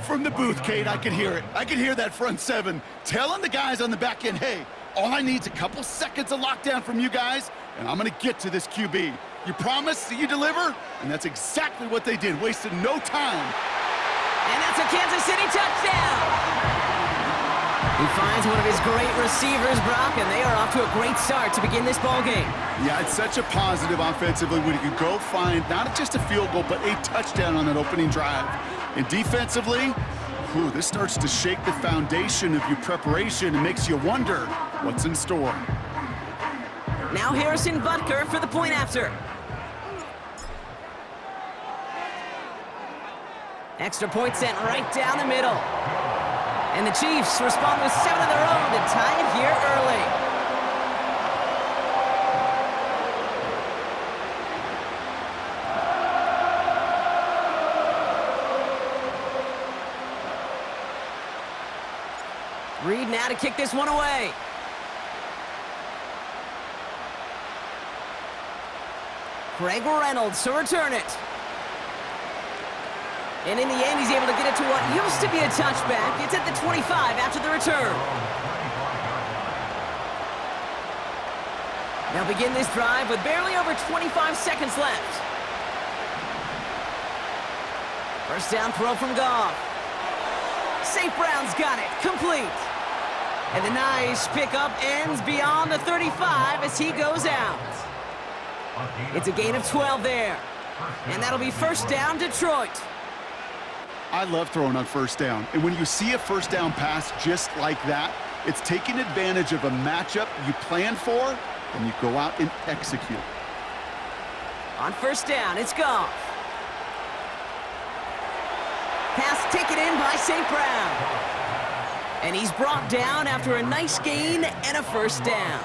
From the booth, Kate, I could hear it. I could hear that front seven telling the guys on the back end, hey, all I need is a couple seconds of lockdown from you guys, and I'm going to get to this QB. You promise that you deliver? And that's exactly what they did, wasted no time. And that's a Kansas City touchdown. He finds one of his great receivers, Brock, and they are off to a great start to begin this ball game. Yeah, it's such a positive offensively when you can go find not just a field goal, but a touchdown on that opening drive. And defensively, this starts to shake the foundation of your preparation and makes you wonder what's in store. Now Harrison Butker for the point after. Extra point sent right down the middle. And the Chiefs respond with 7 of their own to tie it here early. Reed now to kick this one away. Craig Reynolds to return it. And in the end, he's able to get it to what used to be a touchback. It's at the 25 after the return. They'll begin this drive with barely over 25 seconds left. First down throw from Goff. St. Brown's got it, complete. And the nice pickup ends beyond the 35 as he goes out. It's a gain of 12 there. And that'll be first down, Detroit. I love throwing on first down. And when you see a first down pass just like that, it's taking advantage of a matchup you plan for, and you go out and execute. On first down, it's Goff. Pass taken in by St. Brown. And he's brought down after a nice gain and a first down.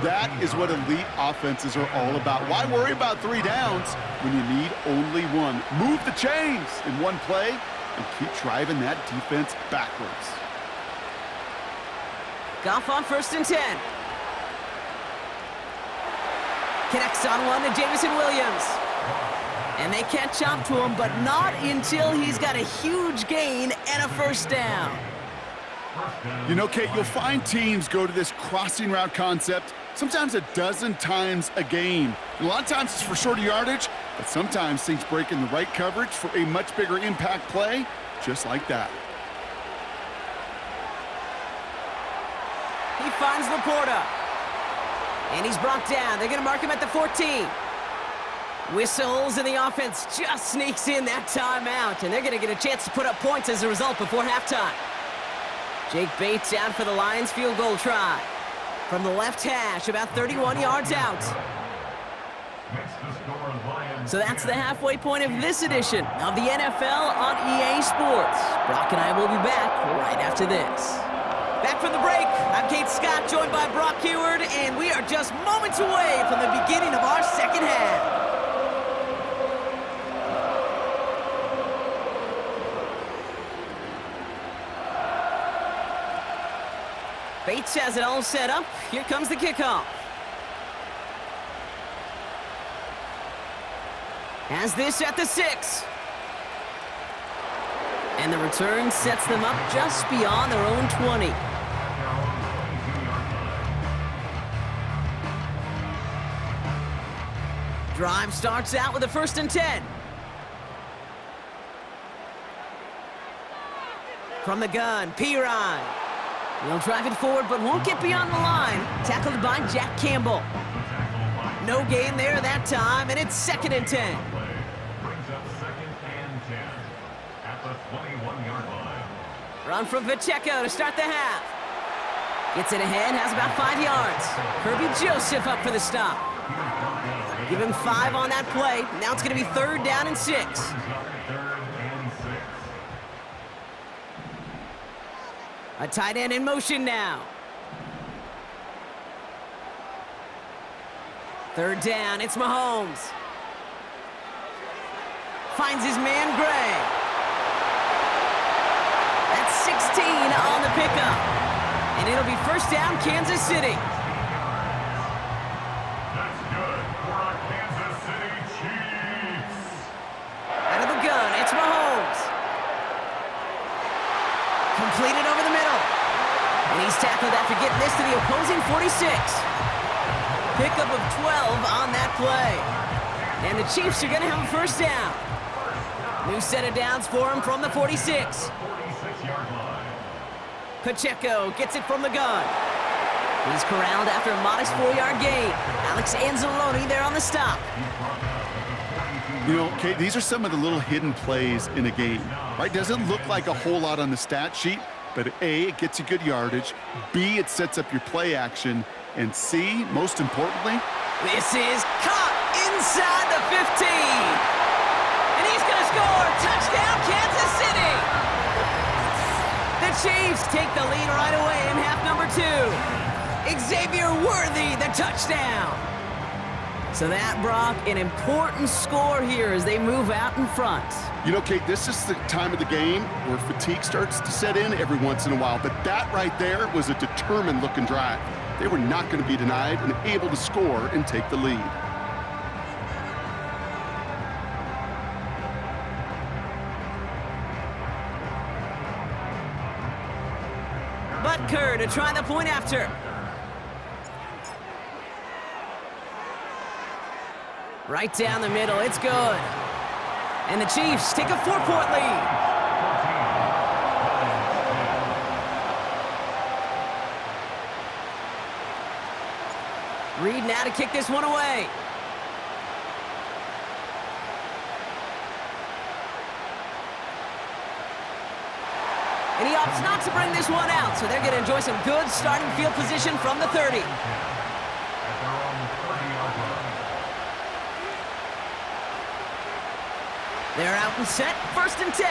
That is what elite offenses are all about. Why worry about 3 downs when you need only one? Move the chains in one play and keep driving that defense backwards. Goff on first and 10. Connects on one to Jameson Williams. And they catch up to him, but not until he's got a huge gain and a first down. You know, Kate, you'll find teams go to this crossing route concept sometimes a dozen times a game. And a lot of times it's for shorter yardage, but sometimes things break in the right coverage for a much bigger impact play, just like that. He finds Laporta. And he's brought down. They're going to mark him at the 14. Whistles, and the offense just sneaks in that timeout. And they're going to get a chance to put up points as a result before halftime. Jake Bates out for the Lions field goal try. From the left hash, about 31 yards out. So that's the halfway point of this edition of the NFL on EA Sports. Brock and I will be back right after this. Back from the break, I'm Kate Scott, joined by Brock Heward, and we are just moments away from the beginning of our second half. Bates has it all set up. Here comes the kickoff. Has this at the 6. And the return sets them up just beyond their own 20. Drive starts out with a first and 10. From the gun, Pirine. He'll drive it forward, but won't get beyond the line. Tackled by Jack Campbell. No gain there that time, and it's second and 10. Run from Pacheco to start the half. Gets it ahead, has about 5 yards. Kirby Joseph up for the stop. Give him 5 on that play. Now it's going to be third down and 6. A tight end in motion now. Third down, it's Mahomes. Finds his man Gray. That's 16 on the pickup. And it'll be first down, Kansas City. That's good for our Kansas City Chiefs. Out of the gun, it's Mahomes. Completed over the middle. And he's tackled after getting this to the opposing 46. Pickup of 12 on that play. And the Chiefs are going to have a first down. New set of downs for him from the 46. Pacheco gets it from the gun. He's corralled after a modest 4-yard gain. Alex Anzalone there on the stop. You know, Kate, these are some of the little hidden plays in a game, right? Doesn't look like a whole lot on the stat sheet, but A, it gets you good yardage. B, it sets up your play action. And C, most importantly, this is caught inside the 15. And he's going to score. Touchdown, Kansas City. The Chiefs take the lead right away in half number 2. Xavier Worthy, the touchdown. So that, Brock, an important score here as they move out in front. You know, Kate, this is the time of the game where fatigue starts to set in every once in a while. But that right there was a determined-looking drive. They were not going to be denied and able to score and take the lead. Butker to try the point after. Right down the middle, it's good. And the Chiefs take a 4-point lead. Reed now to kick this one away. And he opts not to bring this one out, so they're going to enjoy some good starting field position from the 30. They're out and set, 1st and 10.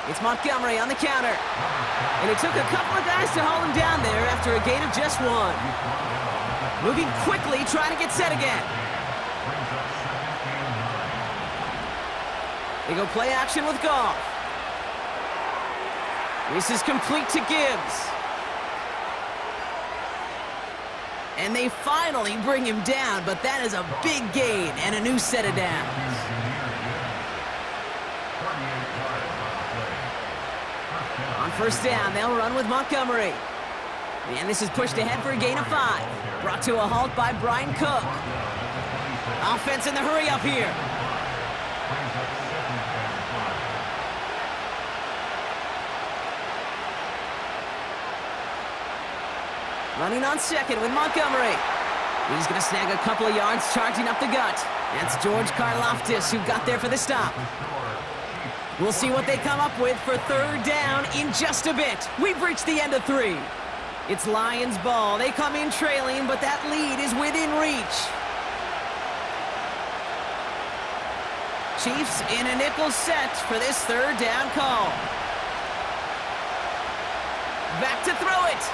It's Montgomery on the counter. And it took a couple of guys to hold him down there after a gain of just 1. Moving quickly, trying to get set again. They go play action with Goff. This is complete to Gibbs. And they finally bring him down, but that is a big gain and a new set of downs. On 1st down, they'll run with Montgomery. And this is pushed ahead for a gain of 5. Brought to a halt by Brian Cook. Offense in the hurry up here. Running on 2nd with Montgomery. He's going to snag a couple of yards charging up the gut. That's George Karlaftis who got there for the stop. We'll see what they come up with for 3rd down in just a bit. We've reached the end of 3. It's Lions ball. They come in trailing, but that lead is within reach. Chiefs in a nickel set for this 3rd down call. Back to throw it.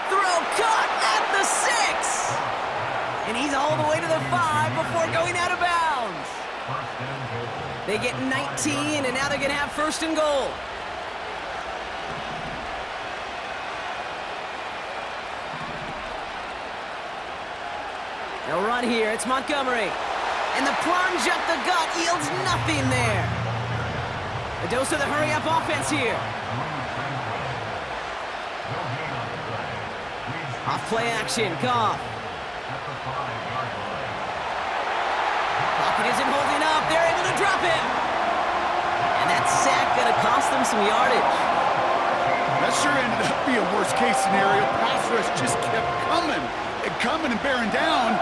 Throw caught at the 6. And he's all the way to the 5 before going out of bounds. They get 19, and now they're going to have 1st and goal. They'll run here. It's Montgomery. And the plunge up the gut yields nothing there. A dose of the hurry-up offense here. Off play action, Goff. Pocket isn't holding up. They're able to drop him. And that sack going to cost them some yardage. That sure ended up being a worst-case scenario. Pass rush just kept coming and bearing down.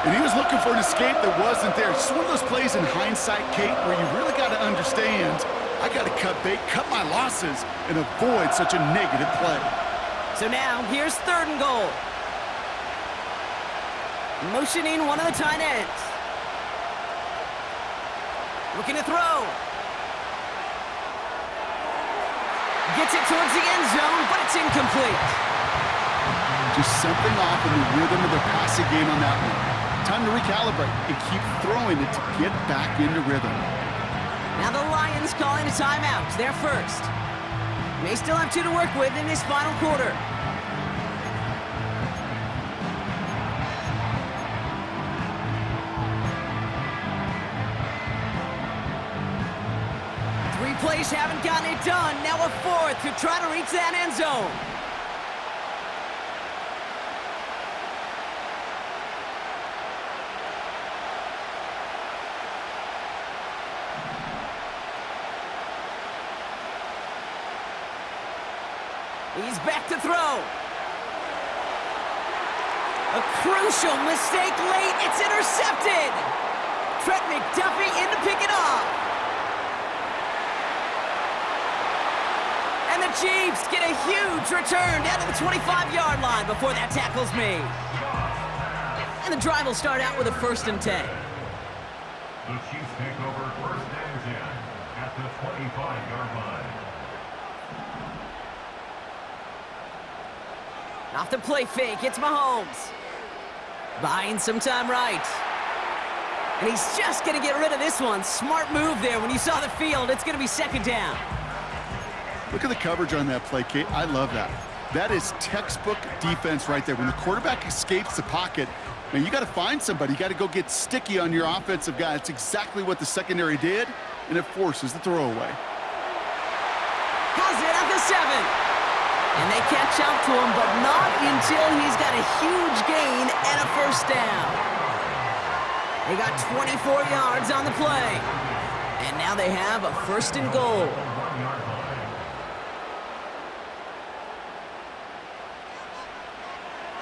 And he was looking for an escape that wasn't there. It's one of those plays in hindsight, Kate, where you really got to understand, I got to cut bait, cut my losses, and avoid such a negative play. So now, here's 3rd and goal. Motioning one of the tight ends. Looking to throw. Gets it towards the end zone, but it's incomplete. Just something off in the rhythm of the passing game on that one. Time to recalibrate and keep throwing it to get back into rhythm. Now the Lions calling a timeout. They're first. May still have 2 to work with in this final quarter. just haven't gotten it done. Now a fourth to try to reach that end zone. He's back to throw. A crucial mistake late. It's intercepted. Trent McDuffie in to pick it off. And the Chiefs get a huge return down to the 25-yard line before that tackle's made. And the drive will start out with a 1st and 10. The Chiefs take over 1st and 10 at the 25-yard line. Off the play fake, it's Mahomes. Buying some time right. And he's just going to get rid of this one. Smart move there. When you saw the field, it's going to be 2nd down. Look at the coverage on that play, Kate. I love that. That is textbook defense right there. When the quarterback escapes the pocket, man, you got to find somebody. You got to go get sticky on your offensive guy. It's exactly what the secondary did, and it forces the throwaway. Has it at the 7. And they catch up to him, but not until he's got a huge gain and a 1st down. They got 24 yards on the play. And now they have a 1st and goal.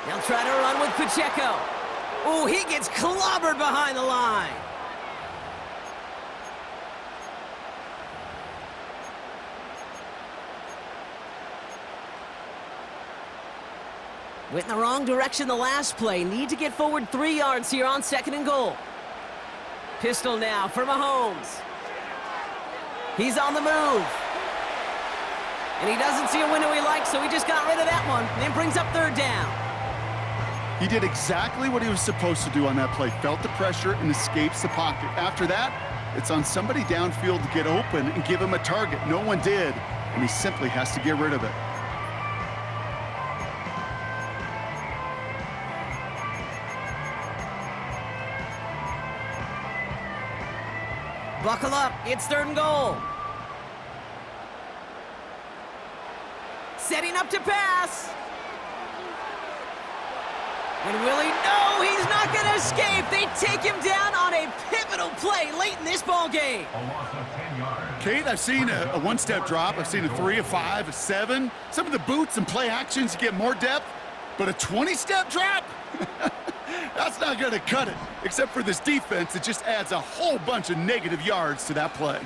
They'll try to run with Pacheco. Oh, he gets clobbered behind the line. Went in the wrong direction the last play. Need to get forward 3 yards here on 2nd and goal. Pistol now for Mahomes. He's on the move. And he doesn't see a window he likes, so he just got rid of that one. And then brings up 3rd down. He did exactly what he was supposed to do on that play. Felt the pressure and escapes the pocket. After that, it's on somebody downfield to get open and give him a target. No one did, and he simply has to get rid of it. Buckle up, it's 3rd and goal. Setting up to pass. And will he? No, he's not going to escape. They take him down on a pivotal play late in this ball game. A loss of 10 yards. Kate, I've seen a one-step drop. I've seen a 3, a 5, a 7. Some of the boots and play actions get more depth, but a 20-step drop? That's not going to cut it, except for this defense that just adds a whole bunch of negative yards to that play.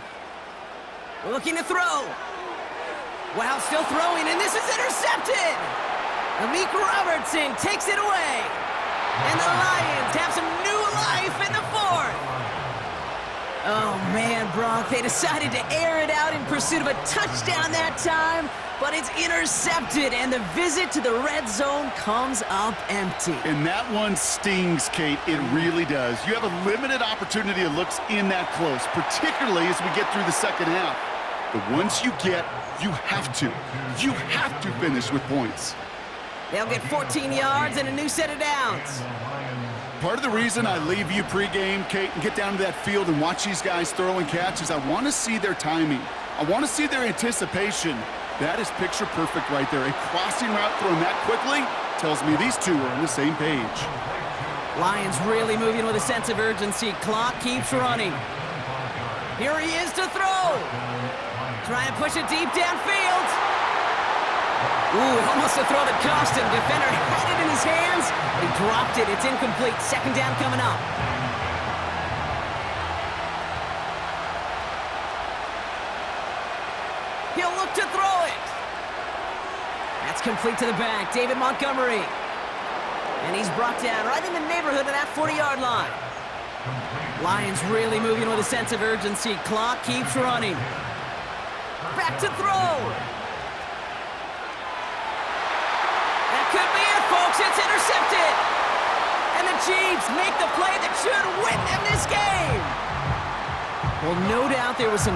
Looking to throw. Wow, still throwing, and this is intercepted. Amik Robertson takes it away. And the Lions have some new life in the 4th. Oh, man, Brock, they decided to air it out in pursuit of a touchdown that time, but it's intercepted, and the visit to the red zone comes up empty. And that one stings, Kate. It really does. You have a limited opportunity that looks in that close, particularly as we get through the 2nd half. But once you have to finish with points. They'll get 14 yards and a new set of downs. Part of the reason I leave you pregame, Kate, and get down to that field and watch these guys throw and catch is I want to see their timing. I want to see their anticipation. That is picture perfect right there. A crossing route thrown that quickly tells me these two are on the same page. Lions really moving with a sense of urgency. Clock keeps running. Here he is to throw. Trying to push it deep downfield. Ooh, almost a throw that cost him. Defender had it in his hands, but he dropped it. It's incomplete. 2nd down coming up. He'll look to throw it. That's complete to the back. David Montgomery. And he's brought down right in the neighborhood of that 40-yard line. Lions really moving with a sense of urgency. Clock keeps running. Back to throw. That could be it, folks. It's intercepted. And the Chiefs make the play that should win them this game. Well, no doubt there was some